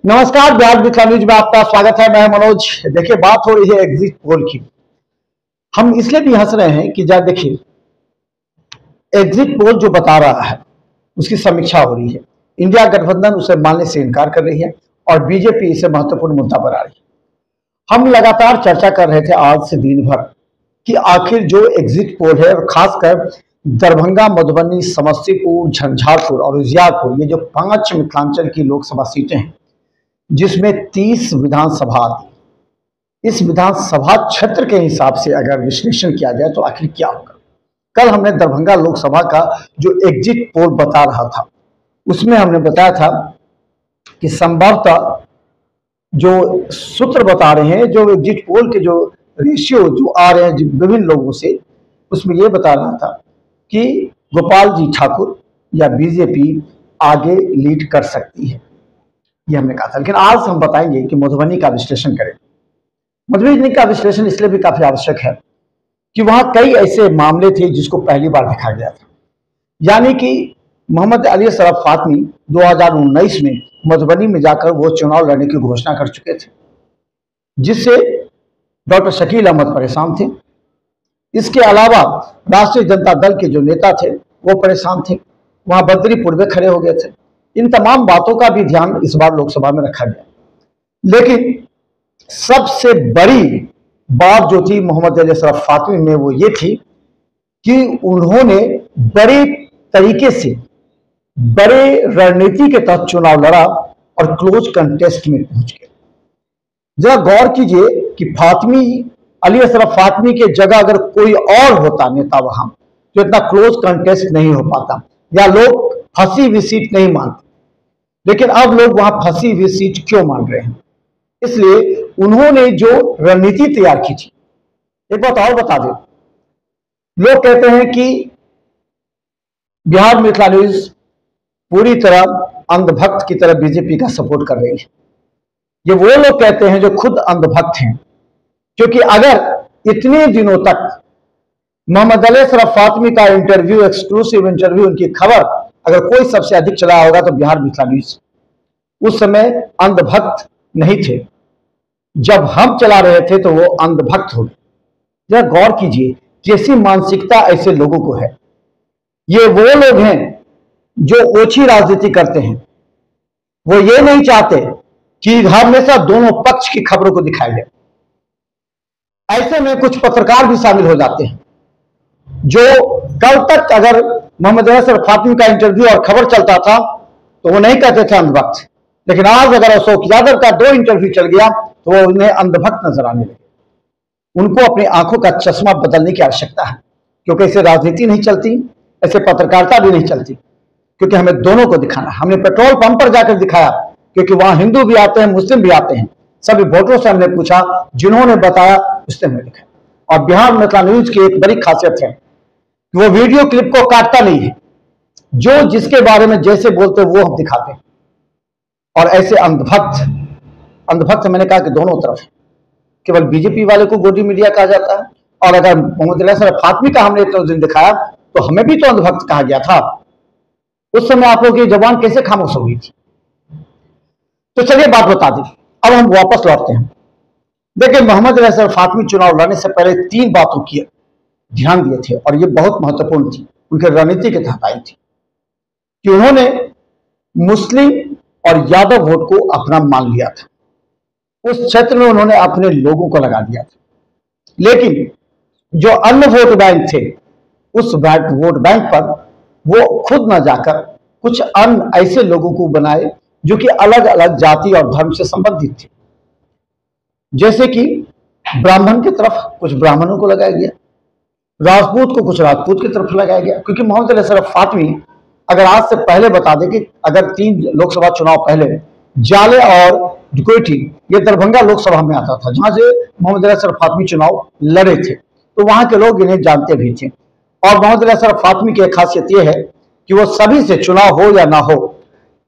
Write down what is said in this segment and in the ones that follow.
नमस्कार, बिहार मिथिला न्यूज में आपका स्वागत है। मैं मनोज। देखिए, बात हो रही है एग्जिट पोल की। हम इसलिए भी हंस रहे हैं कि जब देखिए एग्जिट पोल जो बता रहा है उसकी समीक्षा हो रही है। इंडिया गठबंधन उसे मानने से इनकार कर रही है और बीजेपी इसे महत्वपूर्ण मुद्दा बना रही है। हम लगातार चर्चा कर रहे थे आज से दिन भर कि आखिर जो एग्जिट पोल है, और खासकर दरभंगा, मधुबनी, समस्तीपुर, झंझारपुर और उजियारपुर, ये जो 5 मिथिलांचल की लोकसभा सीटें हैं जिसमें 30 विधानसभा आती, इस विधानसभा क्षेत्र के हिसाब से अगर विश्लेषण किया जाए तो आखिर क्या होगा। कल हमने दरभंगा लोकसभा का जो एग्जिट पोल बता रहा था उसमें हमने बताया था कि संभवतः जो सूत्र बता रहे हैं, जो एग्जिट पोल के जो रेशियो जो आ रहे हैं विभिन्न लोगों से, उसमें यह बता रहा था कि गोपाल जी ठाकुर या बीजेपी आगे लीड कर सकती है, ये हमने कहा था। लेकिन आज हम बताएंगे कि मधुबनी का विश्लेषण करें। मधुबनी का विश्लेषण इसलिए भी काफी आवश्यक है कि वहां कई ऐसे मामले थे जिसको पहली बार देखा गया था। यानी कि मोहम्मद अली असरफ फातमी 2019 में मधुबनी में जाकर वो चुनाव लड़ने की घोषणा कर चुके थे, जिससे डॉक्टर शकील अहमद परेशान थे। इसके अलावा राष्ट्रीय जनता दल के जो नेता थे वो परेशान थे, वहां बद्रीपुर में खड़े हो गए थे। इन तमाम बातों का भी ध्यान इस बार लोकसभा में रखा गया। लेकिन सबसे बड़ी बात जो थी मोहम्मद अली असरफ फातमी में, वो ये थी कि उन्होंने बड़े तरीके से बड़े रणनीति के तहत चुनाव लड़ा और क्लोज कंटेस्ट में पहुंच गए। जरा गौर कीजिए कि अली असरफ फातमी के जगह अगर कोई और होता नेता वहां, तो इतना क्लोज कंटेस्ट नहीं हो पाता, या लोग फंसी हुई सीट नहीं मानते। लेकिन अब लोग वहां फंसी हुई सीट क्यों मान रहे हैं? इसलिए उन्होंने जो रणनीति तैयार की थी, एक बात और बता दें, लोग कहते हैं कि बिहार मिथिला न्यूज पूरी तरह अंधभक्त की तरह बीजेपी का सपोर्ट कर रही है। ये वो लोग कहते हैं जो खुद अंधभक्त हैं, क्योंकि अगर इतने दिनों तक मोहम्मद अली असरफ फातमी का इंटरव्यू, एक्सक्लूसिव इंटरव्यू, उनकी खबर अगर कोई सबसे अधिक चला होगा तो बिहार मिथिला न्यूज। उस समय अंधभक्त नहीं थे, जब हम चला रहे थे तो वो अंधभक्त हो गए। जरा गौर कीजिए कैसी मानसिकता ऐसे लोगों को है। ये वो लोग हैं जो ओछी राजनीति करते हैं। वो ये नहीं चाहते कि हमेशा दोनों पक्ष की खबरों को दिखाया जाए। ऐसे में कुछ पत्रकार भी शामिल हो जाते हैं जो कल तक अगर मोहम्मद अली असरफ फातमी का इंटरव्यू और खबर चलता था तो वो नहीं कहते थे अंधभक्त, लेकिन आज अगर अशोक यादव का 2 इंटरव्यू चल गया तो वो उन्हें अंधभक्त नजर आने लगे। उनको अपनी आंखों का चश्मा बदलने की आवश्यकता है, क्योंकि ऐसे राजनीति नहीं चलती, ऐसे पत्रकारिता भी नहीं चलती, क्योंकि हमें दोनों को दिखाना। हमने पेट्रोल पंप पर जाकर दिखाया, क्योंकि वहां हिंदू भी आते हैं, मुस्लिम भी आते हैं। सभी वोटरों से हमने पूछा, जिन्होंने बताया उसने हमें दिखाया। और बिहार मिथिला न्यूज की एक बड़ी खासियत है कि वो वीडियो क्लिप को काटता नहीं है, जो जिसके बारे में जैसे बोलते वो हम दिखाते हैं। और ऐसे अंधभक्त मैंने कहा कि दोनों तरफ है। केवल बीजेपी वाले को गोदी मीडिया कहा जाता है, और अगर मोहम्मद अली असरफ फातमी का हमने इतना दिन दिखाया तो हमें भी तो अंधभक्त कहा गया था। उस समय आप लोगों की जबान कैसे खामोश हो गई थी? तो चलिए बात बता दी। अब हम वापस लौटते हैं। देखिए, मोहम्मद अली असरफ फातमी चुनाव लड़ने से पहले 3 बातों की ध्यान दिए थे, और ये बहुत महत्वपूर्ण थी, उनके रणनीति के तहत आई थी, कि उन्होंने मुस्लिम और यादव वोट को अपना मान लिया था। उस क्षेत्र में उन्होंने अपने लोगों को लगा दिया था। लेकिन जो अन्य वोट बैंक थे, उस वोट बैंक पर वो खुद न जाकर कुछ अन्य ऐसे लोगों को बनाए जो कि अलग अलग जाति और धर्म से संबंधित थे। जैसे कि ब्राह्मण की तरफ कुछ ब्राह्मणों को लगाया गया, राजपूत को कुछ राजपूत की तरफ लगाया गया। क्योंकि मोहम्मद अली असरफ फातमी, अगर आज से पहले बता दें कि अगर 3 लोकसभा चुनाव पहले जाले और डुकोटी ये दरभंगा लोकसभा में आता था, जहां से मोहम्मद अली असरफ फातमी चुनाव लड़े थे, तो वहां के लोग इन्हें जानते भी थे। और मोहम्मद अली असरफ फातमी की एक खासियत यह है कि वो सभी से, चुनाव हो या ना हो,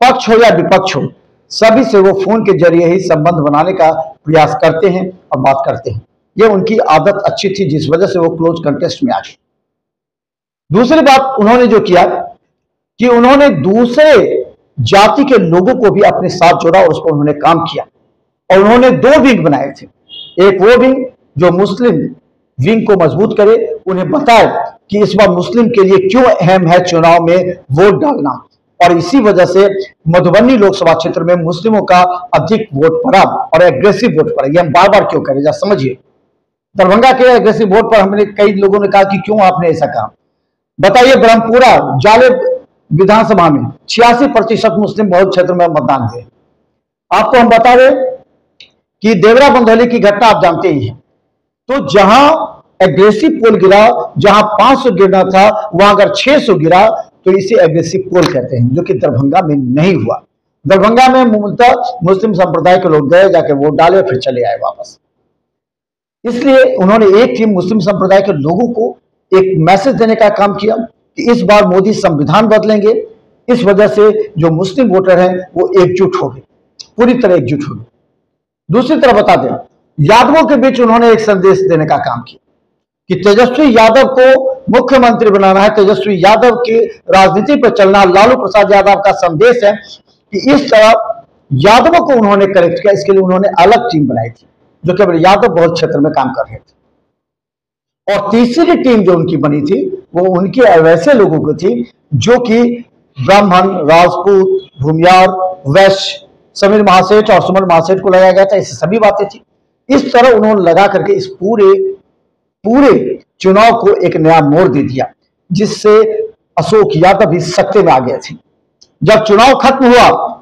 पक्ष हो या विपक्ष हो, सभी से वो फोन के जरिए ही संबंध बनाने का प्रयास करते हैं और बात करते हैं। ये उनकी आदत अच्छी थी, जिस वजह से वो क्लोज कंटेस्ट में आ गए। दूसरी बात उन्होंने जो किया कि उन्होंने दूसरे जाति के लोगों को भी अपने साथ जोड़ा और उस पर उन्होंने काम किया। और उन्होंने 2 विंग बनाए थे, एक वो विंग जो मुस्लिम विंग को मजबूत करे, उन्हें बताए कि इस बार मुस्लिम के लिए क्यों अहम है चुनाव में वोट डालना, और इसी वजह से मधुबनी लोकसभा क्षेत्र में मुस्लिमों का अधिक वोट पड़ा और एग्रेसिव वोट पड़ा। ये हम बार बार क्यों करें, जरा समझिए। दरभंगा के एग्रेसिव वोट पर हमने कई लोगों ने कहा कि क्यों आपने ऐसा कहा, बताइए। ब्रह्मपुरा जाले विधानसभा में 86% मुस्लिम बहुल क्षेत्र में मतदान हुए। आपको हम बता दें कि देवरा बंधौली की घटना आप जानते ही हैं। तो जहां एग्रेसिव पोल गिरा, जहां 500 गिरना था, वहां अगर 600 गिरा तो इसे एग्रेसिव पोल कहते हैं, जो कि दरभंगा में नहीं हुआ। दरभंगा में मूलतः मुस्लिम संप्रदाय के लोग गए, जाके वोट डाले, फिर चले आए वापस। इसलिए उन्होंने एक टीम मुस्लिम संप्रदाय के लोगों को एक मैसेज देने का काम किया कि इस बार मोदी संविधान बदलेंगे। इस वजह से जो मुस्लिम वोटर हैं वो एकजुट हो गए, पूरी तरह एकजुट हो गए। दूसरी तरफ बता दें, यादवों के बीच उन्होंने एक संदेश देने का काम किया कि तेजस्वी यादव को मुख्यमंत्री बनाना है, तेजस्वी यादव की राजनीति पर चलना। लालू प्रसाद यादव का संदेश है कि इस तरह यादवों को उन्होंने करेक्ट किया। इसके लिए उन्होंने अलग टीम बनाई थी जो केवल यादव बहुल क्षेत्र में काम कर रहे थे। और तीसरी टीम जो उनकी बनी थी वो उनके वैसे लोगों की थी जो कि ब्राह्मण, राजपूत, भूमियार, वैश्य, समीर महासेठ और सुमन महासेठ को लगाया गया था। ऐसी सभी बातें थी। इस तरह उन्होंने लगा करके इस पूरे चुनाव को एक नया मोड़ दे दिया, जिससे अशोक यादव भी सत्ते में आ गए थे। जब चुनाव खत्म हुआ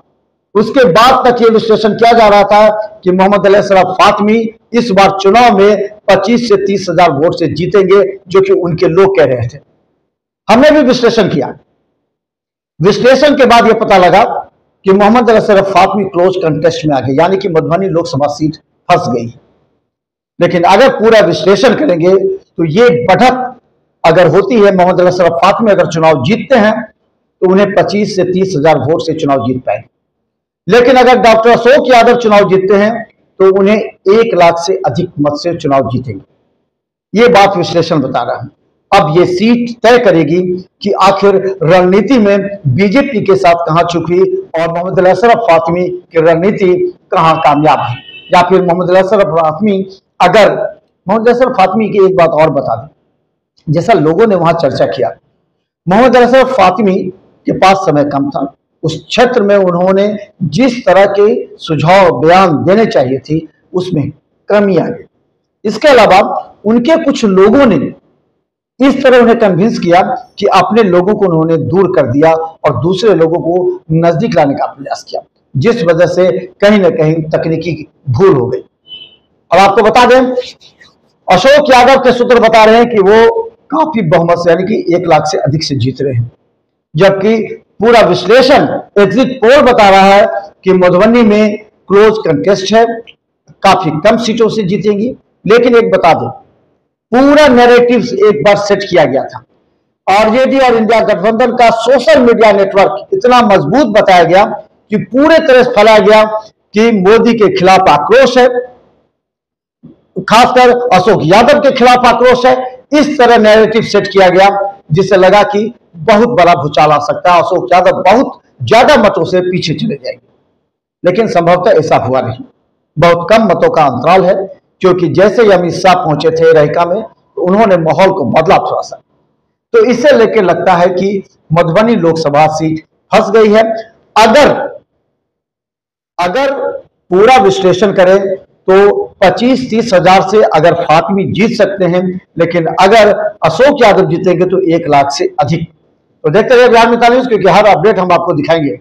उसके बाद तक ये विश्लेषण किया जा रहा था कि मोहम्मद अली अशरफ फातमी इस बार चुनाव में 25 से 30 हजार वोट से जीतेंगे, जो कि उनके लोग कह रहे थे। हमने भी विश्लेषण किया। विश्लेषण के बाद यह पता लगा कि मोहम्मद अली अशरफ फातमी क्लोज कंटेस्ट में आ गए, यानी कि मधुबनी लोकसभा सीट फंस गई। लेकिन अगर पूरा विश्लेषण करेंगे तो ये बढ़त अगर होती है, मोहम्मद अली अशरफ फातमी अगर चुनाव जीतते हैं तो उन्हें 25 से 30 हजार वोट से चुनाव जीत पाएंगे। लेकिन अगर डॉक्टर अशोक यादव चुनाव जीतते हैं तो उन्हें 1 लाख से अधिक मत से चुनाव जीतेंगे। ये बात विश्लेषण बता रहा हूं। अब ये सीट तय करेगी कि आखिर रणनीति में बीजेपी के साथ कहां चुकी और मोहम्मद अली अशरफ फातमी की रणनीति कहां कामयाब है, या फिर मोहम्मद अली अशरफ फातमी अगर मोहम्मद अली अशरफ फातमी की एक बात और बता दें, जैसा लोगों ने वहां चर्चा किया, मोहम्मद अली अशरफ फातमी के पास समय कम था। उस क्षेत्र में उन्होंने जिस तरह के सुझाव बयान देने चाहिए थी उसमें कमी आ गई। इसके अलावा उनके कुछ लोगों ने इस तरह उन्हें कन्विंस किया कि अपने लोगों को उन्होंने दूर कर दिया और दूसरे लोगों को नजदीक लाने का प्रयास किया, जिस वजह से कहीं ना कहीं तकनीकी भूल हो गई। और आपको बता दें, अशोक यादव के सूत्र बता रहे हैं कि वो काफी बहुमत से यानी कि 1 लाख से अधिक से जीत रहे हैं, जबकि पूरा विश्लेषण एग्जिट पोल बता रहा है कि मधुबनी में क्लोज कंटेस्ट है, काफी कम सीटों से जीतेंगी। लेकिन एक बता दें, पूरा नैरेटिव एक बार सेट किया गया था। आरजेडी और इंडिया गठबंधन का सोशल मीडिया नेटवर्क इतना मजबूत बताया गया कि पूरे तरह से फैलाया गया कि मोदी के खिलाफ आक्रोश है, खासकर अशोक यादव के खिलाफ आक्रोश है। इस तरह नैरेटिव सेट किया गया जिससे लगा कि बहुत बड़ा भूचाल आ सकता है, अशोक यादव बहुत ज्यादा मतों से पीछे चले जाएंगे। लेकिन संभवतः ऐसा हुआ नहीं, बहुत कम मतों का अंतराल है, क्योंकि जैसे ही अमित शाह पहुंचे थे रहिका में तो उन्होंने माहौल को बदला थोड़ा सा। तो इससे लेकर लगता है कि मधुबनी लोकसभा सीट फंस गई है। अगर पूरा विश्लेषण करें तो 25-30 हजार से अगर फातमी जीत सकते हैं, लेकिन अगर अशोक यादव जीतेंगे तो 1 लाख से अधिक। तो देखते रहिए बिहार मितान न्यूज़, क्योंकि हर अपडेट हम आपको दिखाएंगे।